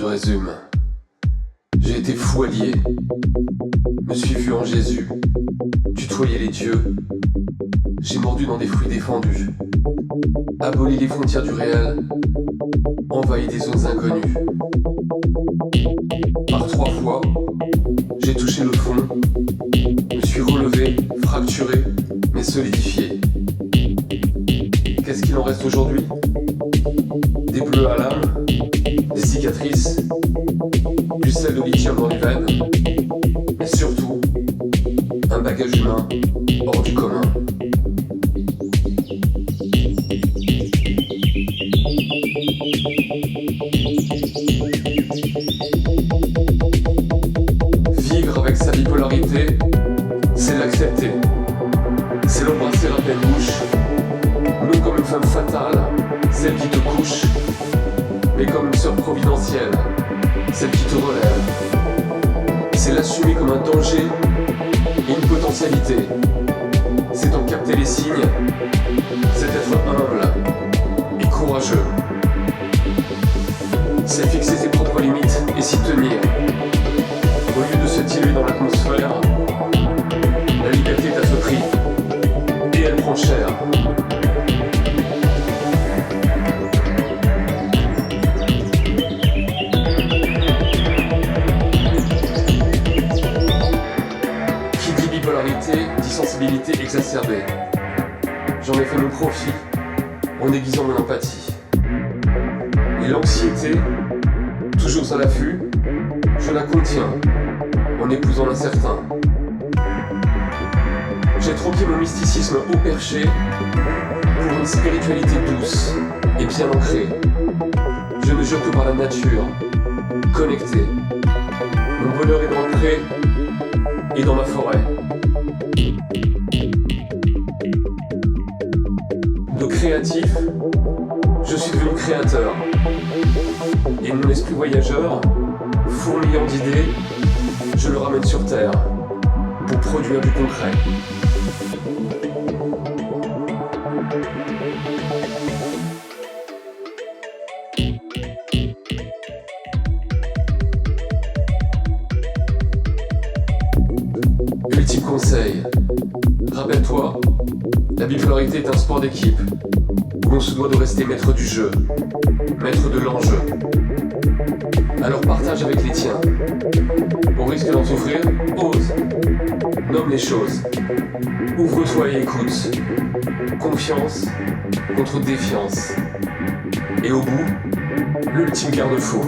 Je résume. J'ai été fou allié, me suis vu en Jésus, tutoyer les dieux. J'ai mordu dans des fruits défendus, aboli les frontières du réel, envahi des zones inconnues. Par 3 fois, j'ai touché le fond, me suis relevé, fracturé, mais solidifié. Qu'est-ce qu'il en reste aujourd'hui? Des bleus à l'âme, des cicatrices, du sel de lithium dans les veines, mais surtout, un bagage humain hors du commun. Vivre avec sa bipolarité, c'est l'accepter. C'est l'embrasser à pleine bouche, non comme une femme fatale, celle qui te couche, mais comme une sœur providentielle, celle qui te relève. C'est l'assumer comme un danger et une potentialité. C'est en capter les signes, c'est être humble et courageux. C'est fixer ses propres limites et s'y tenir. Au lieu de se diluer dans l'atmosphère, la liberté est à ce prix et elle prend cher. Qui dit bipolarité dit sensibilité exacerbée. J'en ai fait mon profit en aiguisant mon empathie. Et l'anxiété, toujours à l'affût, je la contiens en épousant l'incertain. J'ai troqué mon mysticisme haut perché pour une spiritualité douce et bien ancrée. Je ne jure que par la nature, connecté. Mon bonheur est dans le pré et dans ma forêt. De créatif, je suis devenu créateur. Et mon esprit voyageur, fourmillant d'idées, je le ramène sur terre pour produire du concret. Ultime conseil, rappelle-toi, la bipolarité est un sport d'équipe où l'on se doit de rester maître du jeu, maître de l'enjeu. Alors partage avec les tiens. Au risque d'en souffrir, ose. Nomme les choses. Ouvre-toi et écoute. Confiance contre défiance. Et au bout, l'ultime garde-fou.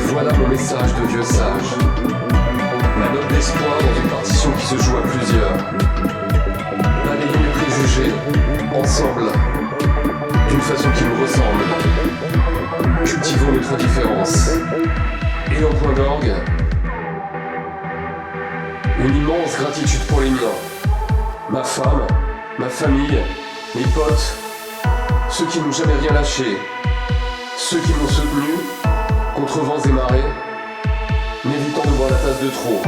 Voilà mon message de vieux sage. Ma note d'espoir dans une partition qui se joue à plusieurs. Balayons les préjugés, ensemble, d'une façon qui nous ressemble. Cultivons notre indifférence. Et en point d'orgue, une immense gratitude pour les miens. Ma femme, ma famille, mes potes, ceux qui n'ont jamais rien lâché, ceux qui m'ont soutenu contre vents et marées, m'évitant de boire la tasse de trop.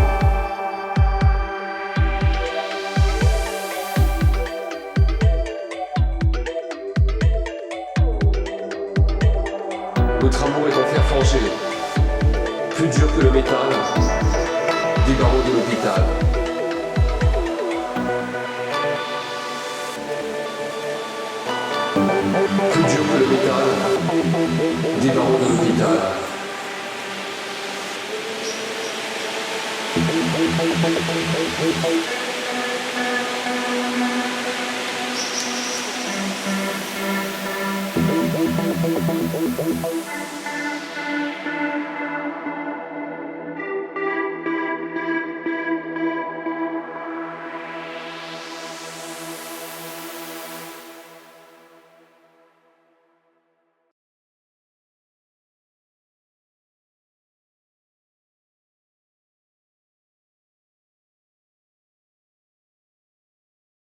Notre amour est en fer forgé, plus dur que le métal, des barreaux de l'hôpital. Plus dur que le métal, des barreaux de l'hôpital.